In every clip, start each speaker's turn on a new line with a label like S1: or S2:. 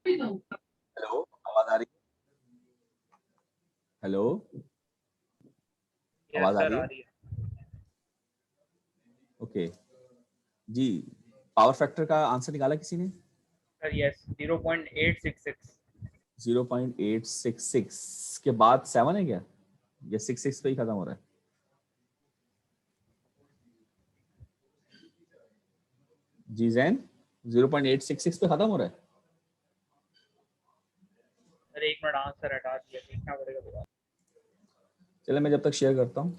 S1: Hello, आवाज आ रही है? हेलो,
S2: यस
S1: आवाज आ
S2: सर,
S1: रही
S2: आ
S1: है?
S2: रही है।
S1: ओके जी। पावर फैक्टर का आंसर निकाला किसी ने?
S2: Sir yes, 0.866।
S1: 0.866 के बाद 7 है क्या? या 66 पे ही खत्म हो रहा है? जी जैन, 0.866 पे खत्म हो रहा है?
S2: सर एक मिनट, आंसर हटा दिया, देखना पड़ेगा दोबारा।
S1: चले मैं जब तक शेयर करता हूँ।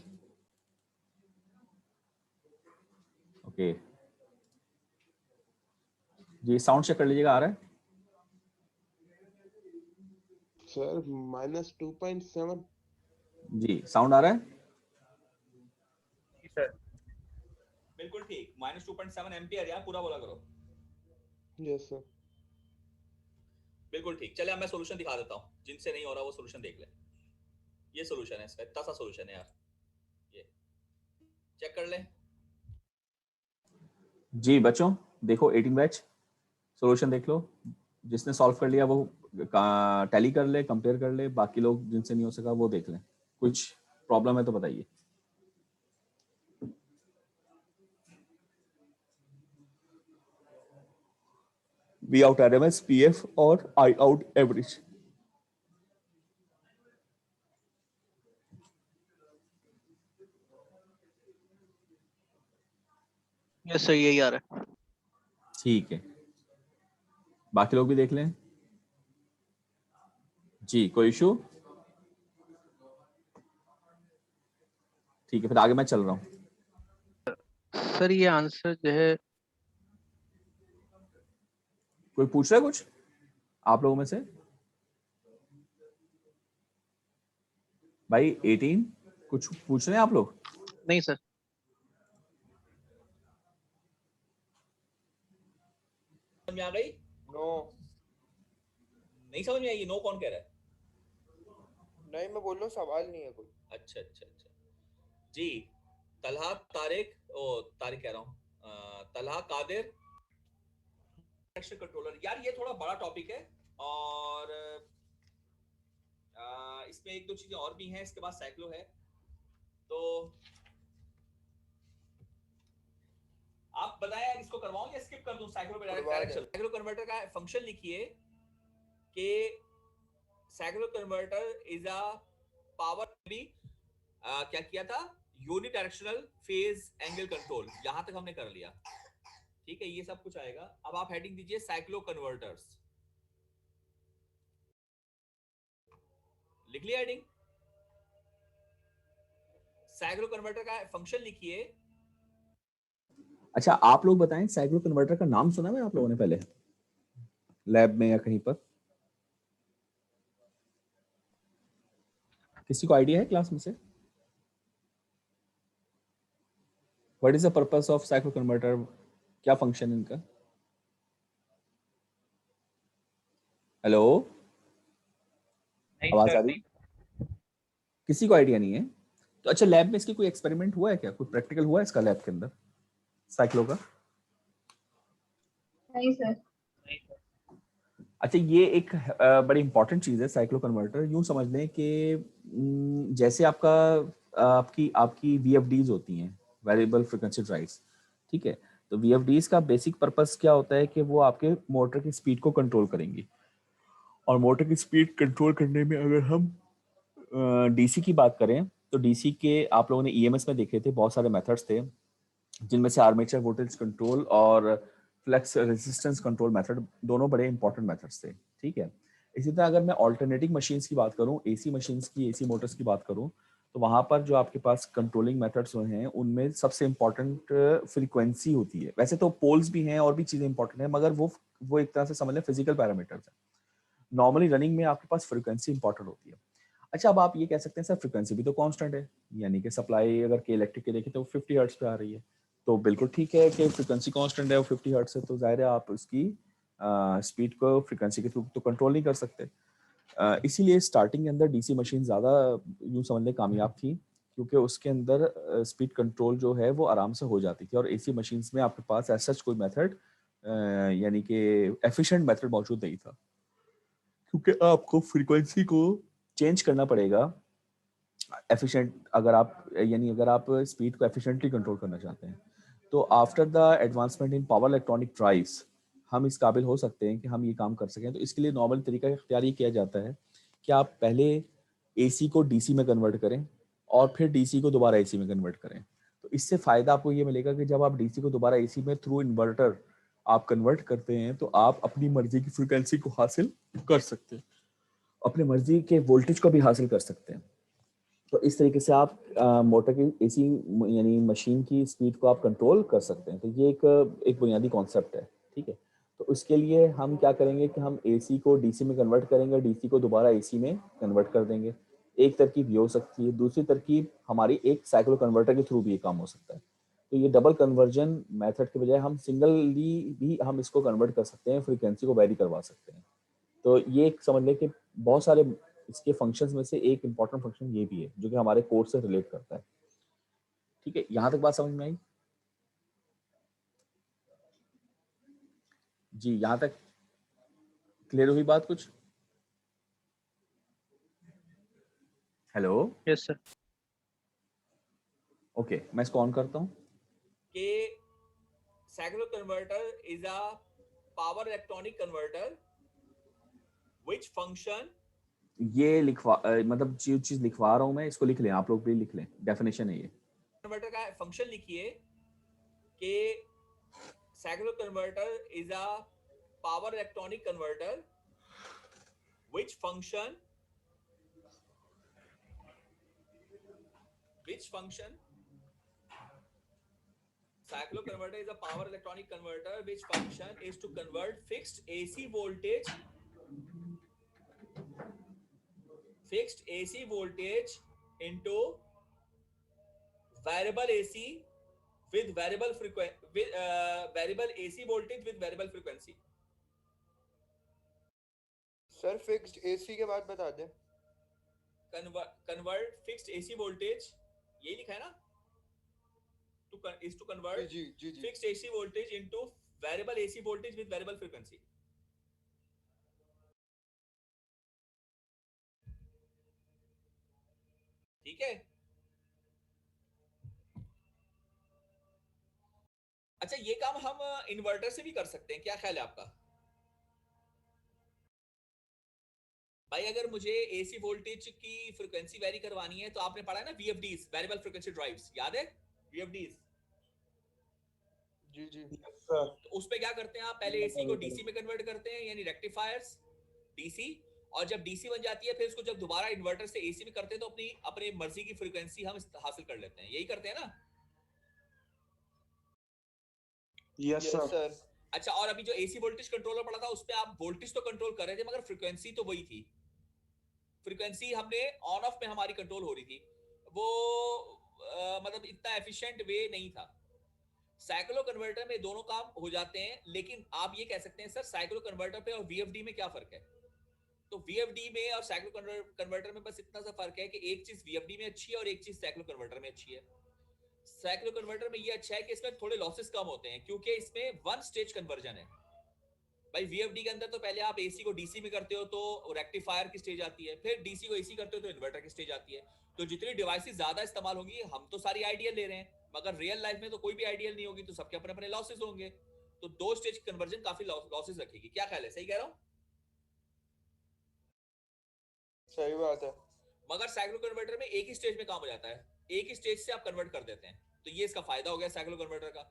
S1: ओके जी, साउंड चेक कर लीजिएगा, आ रहा है?
S3: सर -2.7।
S1: जी, साउंड आ रहा है?
S2: जी सर।
S1: बिल्कुल ठीक, -2.7 एम्पियर यार, पूरा बोला करो।
S3: Yes sir.
S1: बिल्कुल ठीक। चले अब मैं सोल्यूशन दिखा देता हूँ, जिनसे नहीं हो रहा वो सोल्यूशन देख ले। ये सोल्यूशन है इसका, इतना सा सोल्यूशन है यार, ये चेक कर ले। जी बच्चों, देखो 18 बैच सॉल्यूशन देख लो। जिसने सॉल्व कर लिया वो टैली कर ले, कंपेयर कर ले। बाकी लोग जिनसे नहीं हो सका वो देख लें। कुछ प्रॉब्लम है तो बताइए। वी आउट आरएमएस, पीएफ और आई आउट एवरेज।
S4: यस सर, यही आ रहा है।
S1: ठीक है, बाकी लोग भी देख लें। जी कोई इशू? ठीक है, फिर आगे मैं चल रहा हूँ।
S4: सर ये आंसर जो है,
S1: कोई पूछ रहा है कुछ आप लोगों में से? भाई 18 कुछ पूछ रहे हैं आप लोग?
S4: नहीं सर।
S1: समझ में आ गई?
S3: नो,
S1: नहीं समझ में आई? नो कौन कह रहा है?
S3: नहीं मैं बोल रहा हूँ, सवाल नहीं है कोई।
S1: अच्छा अच्छा अच्छा जी। तलहा तारिक, ओ तारिक कह रहा हूँ, तलहा कादिर कंट्रोलर। यार ये थोड़ा बड़ा टॉपिक है और इसमें एक दो चीजें और भी हैं। इसके बाद साइक्लो है, तो आप बताएं इसको करवाऊं या स्किप कर दूं? साइक्लो पे डायरेक्ट चल। साइक्लो कन्वर्टर का फंक्शन लिखिए कि cycloconverter is a power भी क्या किया था? Unidirectional phase angle control. यहां तक हमने कर लिया, ठीक है, ये सब कुछ आएगा। अब आप हेडिंग दीजिए साइक्लो कन्वर्टर्स। लिख लिया हेडिंग? साइक्लो कन्वर्टर का फंक्शन लिखिए। अच्छा आप लोग बताएं, साइक्लो कन्वर्टर का नाम सुना है आप लोगों ने पहले लैब में या कहीं पर? किसी को आइडिया है क्लास में से? What is the purpose of cyclo converter? क्या फंक्शन है इनका? हेलो,
S2: नहीं
S1: आवाज आ
S2: सर,
S1: रही?
S2: नहीं।
S1: किसी को आइडिया नहीं है? तो अच्छा, लैब में इसकी कोई एक्सपेरिमेंट हुआ है क्या? कोई प्रैक्टिकल हुआ है इसका लैब के अंदर साइक्लो का?
S5: नहीं सर।
S2: नहीं सर।
S1: अच्छा, ये एक बड़ी इंपॉर्टेंट चीज है साइक्लो कन्वर्टर। यूं समझ लें कि जैसे आपका आपकी आपकी वीएफडीज होती हैं, वेरिएबल फ्रीक्वेंसी ड्राइव्स, ठीक है? तो वीएफडीज का बेसिक पर्पस क्या होता है कि वो आपके मोटर की स्पीड को कंट्रोल करेंगी। और मोटर की स्पीड कंट्रोल करने में अगर हम डीसी की बात करें तो डीसी के आप लोगों ने ईएमएस में देखे थे बहुत सारे मेथड्स थे, जिनमें से आर्मेचर वोल्टेज कंट्रोल और फ्लेक्स रेजिस्टेंस कंट्रोल मेथड दोनों बड़े इंपॉर्टेंट मेथड्स थे, ठीक है? इसी तरह अगर मैं ऑल्टरनेटिंग मशीन्स की बात करूं, एसी मशीन्स की, एसी मोटर्स की बात करूं, तो वहां पर जो आपके पास कंट्रोलिंग मेथड्स हैं उनमें सबसे इंपॉर्टेंट फ्रीक्वेंसी होती है। वैसे तो पोल्स भी हैं और भी चीजें इंपॉर्टेंट है, मगर वो एक तरह से समझ लें फिजिकल पैरामीटर्स हैं। नॉर्मली रनिंग में आपके पास फ्रीक्वेंसी इंपॉर्टेंट होती है। अच्छा, अब आप ये कह सकते हैं सर फ्रीक्वेंसी भी तो कांस्टेंट है, यानी कि सप्लाई अगर के इलेक्ट्रिक के देखें तो 50 हर्ट्ज पे आ रही है। तो बिल्कुल ठीक है कि फ्रीक्वेंसी कांस्टेंट है, वो 50 हर्ट्ज है, तो जाहिर है आप उसकी स्पीड को फ्रीक्वेंसी के थ्रू तो कंट्रोल नहीं कर सकते। इसीलिए स्टार्टिंग के अंदर डीसी मशीन ज़्यादा यूँ समझ लें कामयाब थी, क्योंकि उसके अंदर स्पीड कंट्रोल जो है वो आराम से हो जाती थी। और एसी मशीन्स में आपके पास ऐसा कोई मेथड यानी कि एफिशिएंट मेथड मौजूद नहीं था। क्योंकि आपको फ्रीक्वेंसी को चेंज करना पड़ेगा एफिशिएंट, अगर आप यानी अगर आप स्पीड को एफिशिएंटली कंट्रोल करना चाहते हैं। तो after the advancement in power electronic drives हम इस काबिल हो सकते हैं कि हम ये काम कर सकें। तो इसके लिए नॉर्मल तरीका इख्तियार ये किया जाता है कि आप पहले एसी को डीसी में कन्वर्ट करें और फिर डीसी को दोबारा एसी में कन्वर्ट करें। तो इससे फ़ायदा आपको ये मिलेगा कि जब आप डीसी को दोबारा एसी में थ्रू इन्वर्टर आप कन्वर्ट करते हैं तो आप अपनी मर्जी की फ्रिक्वेंसी को हासिल कर सकते हैं, अपने मर्जी के वोल्टेज को भी हासिल कर सकते हैं। तो इस तरीके से आप मोटर की एसी यानी मशीन की स्पीड को आप कंट्रोल कर सकते हैं। तो ये एक बुनियादी कॉन्सेप्ट है, ठीक है। तो उसके लिए हम क्या करेंगे कि हम एसी को डीसी में कन्वर्ट करेंगे, डीसी को दोबारा एसी में कन्वर्ट कर देंगे। एक तरकीब ये हो सकती है। दूसरी तरकीब हमारी एक साइक्लो कन्वर्टर के थ्रू भी ये काम हो सकता है। तो ये डबल कन्वर्जन मेथड के बजाय हम सिंगली भी हम इसको कन्वर्ट कर सकते हैं, फ्रीक्वेंसी को वेरी करवा सकते हैं। तो ये एक समझ लें कि बहुत सारे इसके फंक्शंस में से एक इम्पॉर्टेंट फंक्शन ये भी है जो कि हमारे कोर्स से रिलेट करता है। ठीक है, यहाँ तक बात समझ में आई? जी, यहाँ तक क्लियर हुई बात कुछ? Hello,
S4: yes sir.
S1: ओके, मैं इसको ऑन करता हूँ।
S5: कि cyclo converter is a power electronic converter which function
S1: ये मतलब जो चीज लिखवा रहा हूँ मैं, इसको लिख लें, आप लोग भी लिख लें, डेफिनेशन है ये।
S5: converter का फंक्शन लिखिए कि cyclo converter is a power electronic converter which function cyclo converter is a power electronic converter which function is to convert fixed AC voltage into variable AC with variable frequency with variable AC voltage with variable frequency.
S3: Sir fixed AC के बाद बता दें।
S5: convert fixed AC voltage, यही लिखा है ना, is to convert
S3: ji ji ji
S5: fixed AC voltage into variable AC voltage with variable frequency. ठीक है। अच्छा, ये काम हम इन्वर्टर से भी कर सकते हैं, क्या ख्याल है आपका? भाई अगर मुझे एसी वोल्टेज की फ्रीक्वेंसी वेरी करवानी है तो आपने पढ़ा है ना वीएफडीज, वेरिएबल फ्रीक्वेंसी ड्राइव्स, याद है वीएफडीज?
S3: जी जी
S5: तो उसमें क्या करते हैं आप, पहले एसी को डीसी में कन्वर्ट करते हैं यानी रेक्टिफायर्स डीसी, और जब डीसी बन जाती है फिर उसको जब दोबारा इन्वर्टर से एसी में करते हैं तो अपनी मर्जी की फ्रीक्वेंसी हम हासिल कर लेते हैं, यही करते हैं ना?
S3: Yes sir.
S5: अच्छा, और अभी जो एसी वोल्टेज कंट्रोलर पड़ा था उसपे आप वोल्टेज तो कंट्रोल कर रहे थे मगर फ्रीक्वेंसी तो वही थी, फ्रीक्वेंसी हमने ऑन ऑफ में हमारी कंट्रोल हो रही थी, वो मतलब इतना एफिशिएंट वे नहीं था। साइक्लो कन्वर्टर में दोनों काम हो जाते हैं, लेकिन आप ये कह सकते हैं सर साइक्लो कन्वर्टर पे और वीएफडी में क्या फर्क है? तो वीएफडी में और साइक्लो कन्वर्टर में बस इतना सा फर्क है कि एक चीज वीएफडी में अच्छी है और एक चीज साइक्लो कन्वर्टर में अच्छी है। साइक्लो कन्वर्टर में ये अच्छा है कि इसमें थोड़े लॉसेस कम होते हैं क्योंकि इसमें वन स्टेज कन्वर्जन है। भाई वीएफडी के अंदर तो पहले आप एसी को डीसी में करते हो तो रेक्टिफायर की स्टेज आती है, फिर डीसी को एसी करते हो तो इन्वर्टर की स्टेज आती है। तो जितनी डिवाइसेस ज्यादा इस्तेमाल होंगी, हम तो सारी आइडियल ले रहे हैं मगर रियल लाइफ में तो कोई भी आइडियल नहीं होगी, तो सबके अपने अपने लॉसेस होंगे। तो दो स्टेज कन्वर्जन काफी लॉसेस रखेगी, क्या ख्याल है, सही कह रहा हूं?
S3: सही बात है।
S5: मगर साइक्लो कन्वर्टर में एक ही स्टेज में काम हो जाता है, एक ही स्टेज से आप कन्वर्ट कर देते हैं, तो ये इसका फायदा हो गया साइक्लो कन्वर्टर का।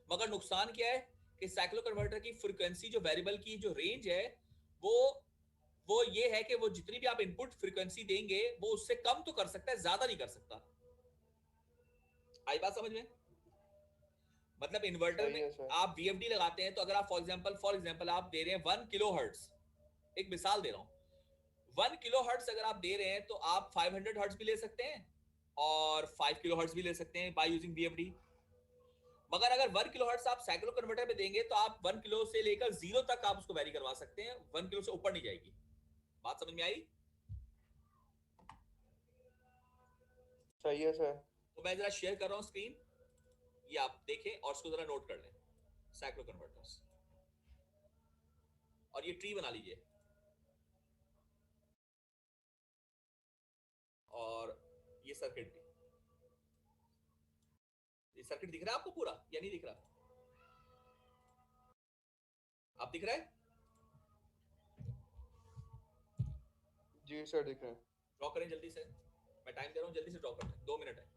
S5: मगर नुकसान क्या है कि साइक्लो कन्वर्टर की फ्रीक्वेंसी जो वेरिएबल की जो रेंज है वो ये है कि वो जितनी भी आप इनपुट फ्रीक्वेंसी देंगे वो उससे कम तो कर सकता है, ज्यादा नहीं कर सकता। आई बात समझ में? मतलब इन्वर्टर में आप वीएफडी लगाते हैं तो अगर आप फॉर एग्जांपल आप दे रहे हैं 1 किलोहर्ट्ज, एक मिसाल दे रहा हूं, 1 किलोहर्ट्ज अगर आप दे रहे हैं तो आप 500 हर्ट्ज भी ले सकते हैं और 5 किलोहर्ट्ज भी ले सकते हैं बाय यूजिंग वीएफडी। मगर अगर 1 किलोहर्ट्ज आप साइक्लो कन्वर्टर में देंगे तो आप 1 किलो से लेकर 0 तक आप उसको वेरी करवा सकते हैं, 1 किलो से ऊपर नहीं जाएगी। बात समझ में आई?
S3: सही है सर।
S5: तो मैं जरा शेयर कर रहा हूं स्क्रीन, ये आप देखें और इसको जरा नोट कर लें, साइक्लो कन्वर्टर्स, और ये ट्री बना लीजिए। सर्किट भी। ये सर्किट दिख रहा है आपको पूरा या नहीं दिख रहा? आप दिख रहा है?
S3: जी सर दिख रहा है।
S5: ड्रॉ करें जल्दी से, मैं टाइम दे रहा हूँ, जल्दी से ड्रॉ करें, 2 मिनट है।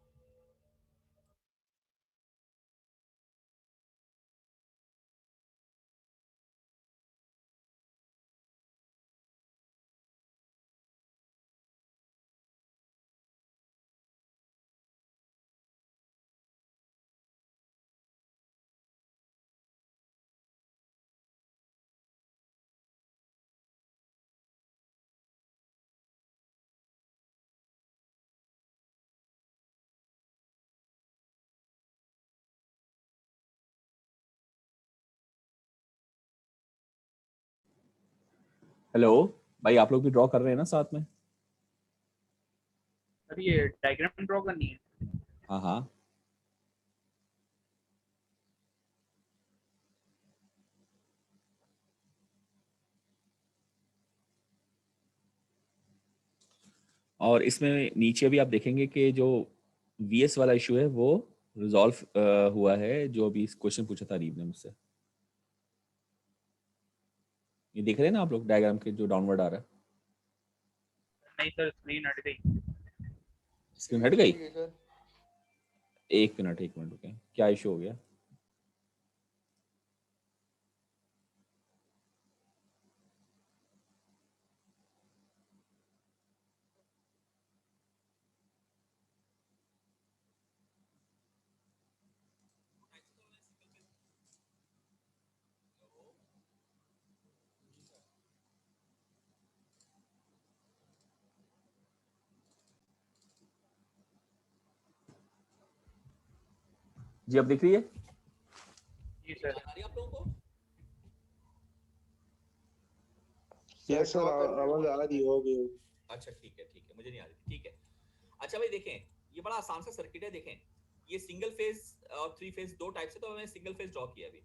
S1: हेलो भाई, आप लोग भी ड्रॉ कर रहे हैं ना साथ में?
S2: सर ये डायग्राम ड्रॉ करनी है।
S1: हाँ हाँ। और इसमें नीचे भी आप देखेंगे कि जो VS वाला इशू है वो रिजॉल्व हुआ है, जो अभी क्वेश्चन पूछा था अरीब ने मुझसे। ये देख रहे हैं ना आप लोग डायग्राम के जो डाउनवर्ड आ रहा है?
S2: नहीं सर, स्क्रीन हट गई।
S1: स्क्रीन हट गई?
S3: ठीक है सर।
S1: एक मिनट रुके, क्या इशू हो गया? जी अब दिख रही है?
S2: जी सर।
S5: आ रही है आप लोगों को?
S6: यस सर,
S3: draw करने
S6: आवाज आ रही होगी।
S5: अच्छा ठीक है, मुझे नहीं आ रही थी, ठीक है। अच्छा भाई देखें, ये बड़ा आसान सा सर्किट है। देखें ये सिंगल फेज और 3 फेज दो टाइप से, तो मैंने सिंगल फेज ड्रॉ किया अभी।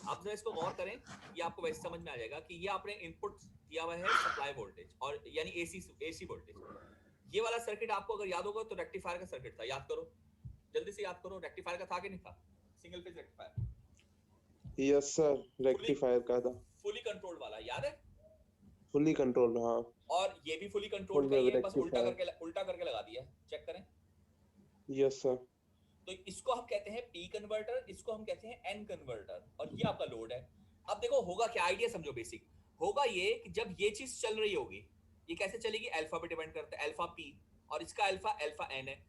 S5: आप जरा इसको गौर करें, ये आपको वैसे समझ में आ जाएगा कि ये आपने इनपुट दिया हुआ है सप्लाई वोल्टेज और यानी एसी वोल्टेज। ये वाला सर्किट आपको अगर याद होगा तो रेक्टिफायर का सर्किट था, याद करो, जल्दी से याद करो, रेक्टिफायर का था कि नहीं था? Single phase rectifier,
S6: yes sir, rectifier का था।
S5: फुली कंट्रोल्ड वाला, याद है?
S6: फुली कंट्रोल्ड, हाँ।
S5: और ये भी फुली कंट्रोल्ड
S6: फुल
S5: का ही
S6: वेव
S5: है, बस उल्टा
S6: रेक्टिफायर।
S5: करके लगा दिया है, चेक करें।
S6: Yes sir.
S5: तो इसको हम कहते हैं P कन्वर्टर, इसको हम कहते हैं N कन्वर्टर, और ये आपका लोड है। अब देखो होगा क्या, आइडिया समझो बेसिक। होगा ये कि जब ये चीज चल रही होगी, ये कैसे चलेगी? अल्फा पे डिपेंड करता है, अल्फा P, और इसका अल्फा N है।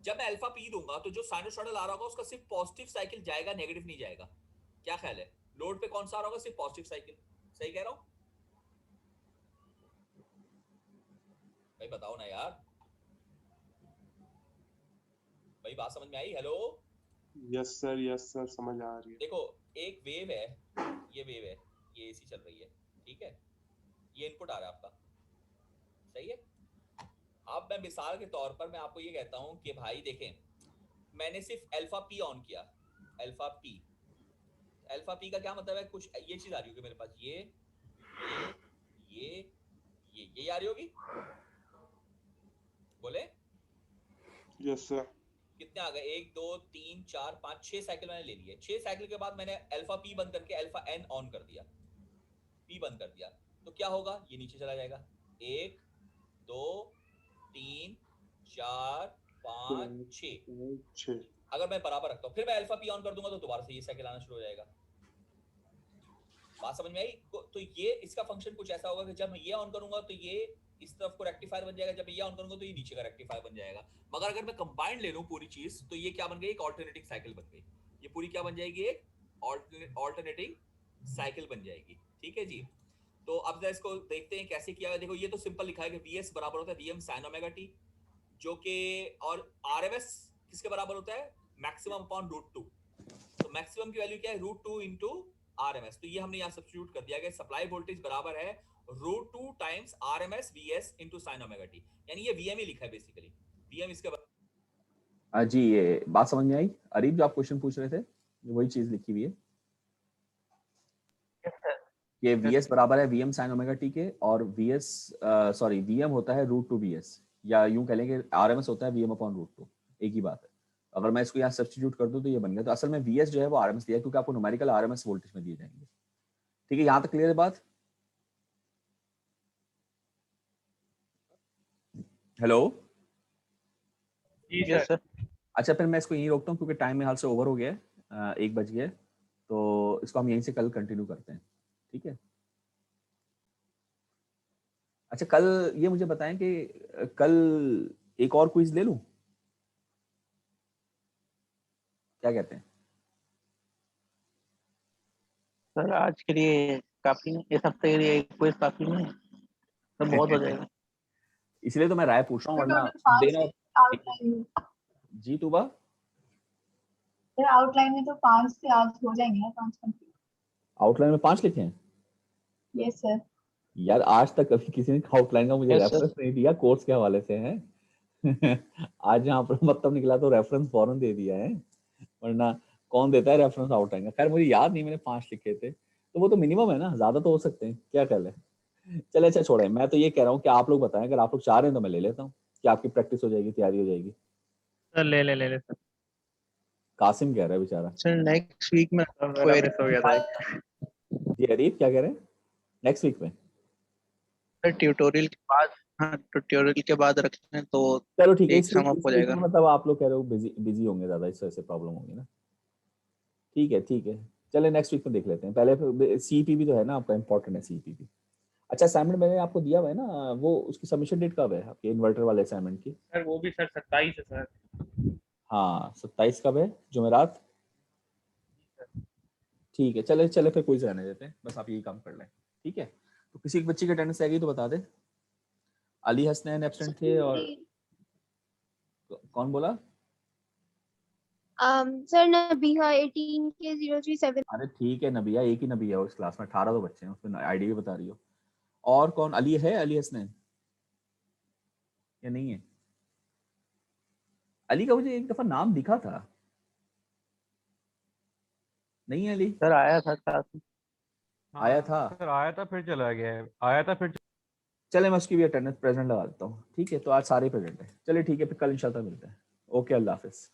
S5: जब मैं अल्फा P दूंगा तो जो साइनसॉइडल आ रहा होगा उसका सिर्फ पॉजिटिव साइकिल जाएगा, नेगेटिव नहीं जाएगा। क्या ख्याल है? लोड पे कौन सा आ रहा होगा? सिर्फ पॉजिटिव साइकिल। सही कह रहा हूं भाई? बताओ ना यार भाई, बात समझ में आई? हेलो
S6: यस सर, समझ आ रही है।
S5: देखो, एक वेव है, ये वेव है, ये एसी चल रही है, ठीक है, ये इनपुट आ रहा है आपका, सही है। अब मैं मिसाल के तौर पर मैं आपको ये कहता हूं कि भाई देखें, मैंने सिर्फ अल्फा पी ऑन किया, अल्फा पी। अल्फा पी का क्या मतलब है? कुछ ये चीज आ रही होगी मेरे पास, ये ये आ रही होगी, बोले
S6: यस सर।
S5: कितने आ गए? 1 2 3 4 5 6 साइकिल मैंने ले लिए। 6 साइकिल के बाद मैंने अल्फा पी बंद करके अल्फा एन ऑन कर दिया, पी बंद कर दिया, तो क्या होगा? ये नीचे चला जाएगा। 1 2 3 4 5 6। अगर मैं बराबर रखता हूँ, फिर मैं अल्फा पी ऑन कर दूंगा तो दोबारा से ये साइकिल आना शुरू हो जाएगा। बात समझ में आई? तो ये इसका फंक्शन कुछ ऐसा होगा कि जब मैं ये ऑन करूंगा तो ये इस तरफ को रेक्टिफायर बन जाएगा, जब मैं ये ऑन करूंगा तो ये नीचे का रेक्टिफायर बन जाएगा। मगर अगर मैं कंबाइंड ले लूं पूरी चीज, तो ये क्या बन गई? एक ऑल्टरनेटिंग साइकिल बन गई। ये पूरी क्या बन जाएगी? एक ऑल्टरनेटिंग साइकिल बन जाएगी, ठीक है जी। तो अब जरा इसको देखते हैं कैसे किया है। देखो ये तो सिंपल लिखा है कि VS बराबर होता है VM sin ओमेगा t, जो कि, और RMS किसके बराबर होता है? Maximum upon √2। तो मैक्सिमम की वैल्यू क्या है? √2 इंटू RMS। तो ये हमने यहाँ सब्स्टिट्यूट कर दिया कि सप्लाई वोल्टेज बराबर है √2 times RMS VS into sin omega t, यानी ये VM ही लिखा है बेसिकली, VM इसके
S1: जी ये बात समझ में आई? अरीब जो आप क्वेश्चन पूछ रहे थे, वही चीज लिखी हुई है कि VS बराबर है VM sin ओमेगा t के, और VM होता है √2 VS, या यूं कह लें कि RMS होता है Vm/√2, एक ही बात है। अगर मैं इसको यहाँ सब्स्टिट्यूट कर दूं तो ये बन गया। तो असल में VS जो है वो RMS दिया है, क्योंकि आपको न्यूमेरिकल RMS वोल्टेज में दिए जाएंगे। ठीक है, यहाँ तक क्लियर है बात? हेलो?
S2: जी
S4: यस
S2: सर।
S4: सर।
S1: अच्छा, फिर मैं इसको यहीं रोकता हूँ क्योंकि टाइम मेरे हाल से ओवर हो गया है, 1 बज गया है, तो इसको हम यहीं से कल कंटिन्यू करते हैं। ठीक है। अच्छा, कल ये मुझे बताएं कि कल एक और क्विज ले लूं, क्या कहते हैं?
S4: सर आज के लिए काफी है, इस हफ्ते के लिए एक क्विज काफी नहीं है तो बहुत हो जाएगा।
S1: इसलिए तो मैं राय पूछ रहा हूँ, वरना
S7: टोटल 5
S1: देना।
S7: आउटलाइन में।
S1: जी तूबा,
S7: सर आउटलाइन में तो 5 से आज हो जाएंगे ना, 5 कंप्लीट।
S1: आउटलाइन में 5 लिखे हैं?
S7: Yes sir.
S1: यार आज तक कभी किसी ने आउटलाइन का मुझे
S4: Yes, sir.
S1: रेफरेंस नहीं दिया कोर्स के हवाले से है। आज यहाँ पर मतलब निकला तो रेफरेंस फौरन दे दिया है, वरना कौन देता है रेफरेंस आउटलाइन का। खैर मुझे याद नहीं, मैंने 5 लिखे थे, तो वो तो मिनिमम है ना, ज्यादा तो हो सकते हैं, क्या कहते हैं। चले अच्छा छोड़े, मैं तो ये कह रहा हूँ कि आप लोग बताएं, अगर आप लोग चाह रहे हैं तो मैं ले लेता हूँ, कि आपकी प्रैक्टिस हो जाएगी, तैयारी हो जाएगी।
S2: सर ले सर।
S1: कासिम कह रहा है बेचारा।
S4: सर नेक्स्ट वीक में
S2: मेरा मिस हो गया था।
S1: जी अरीफ क्या कह रहे हैं? नेक्स्ट वीक में?
S4: सर ट्यूटोरियल के बाद, हाँ ट्यूटोरियल के बाद रखते हैं तो
S1: चलो ठीक है,
S4: एक सम अप
S1: इस
S4: हो
S1: वीक
S4: जाएगा।
S1: में मतलब आप लोग कह रहे हो बिजी बिजी होंगे ज्यादा, इस वजह से प्रॉब्लम होगी ना। ठीक है ठीक है, चले नेक्स्ट वीक में देख लेते हैं। पहले CP भी तो है ना आपका, इंपॉर्टेंट है CP भी। अच्छा, असाइनमेंट मैंने आपको दिया हुआ है ना, वो उसकी सबमिशन डेट कब है आपके इन्वर्टर वाले असाइनमेंट की?
S2: सर वो भी सर 27 है सर।
S1: हाँ 27 कब है? जुमेरात। ठीक है, चले चले फिर कोई रहने देते हैं, बस आप यही काम कर लें। ठीक है, तो किसी एक बच्चे की अटेंडेंस आएगी तो बता दे। अली हसनैन एब्सेंट थे, और कौन बोला?
S8: सर नबीहा 18 के 037।
S1: अरे ठीक है, नबिया एक ही नबिया उस क्लास में, 18 तो बच्चे हैं, उसमें आईडी भी बता रही हो। और कौन अली है? अली हसनैन या नहीं है? अली का मुझे एक दफा नाम दिखा था, नहीं है अली?
S4: सर आया था क्लास में।
S1: आया था?
S9: सर आया था फिर चला गया है, आया था फिर।
S1: चले मैं उसकी भी अटेंडेंस प्रेजेंट लगा देता हूँ। ठीक है, तो आज सारे प्रेजेंट है। चलिए ठीक है, फिर कल इंशाल्लाह मिलते हैं। ओके, अल्लाह हाफिज।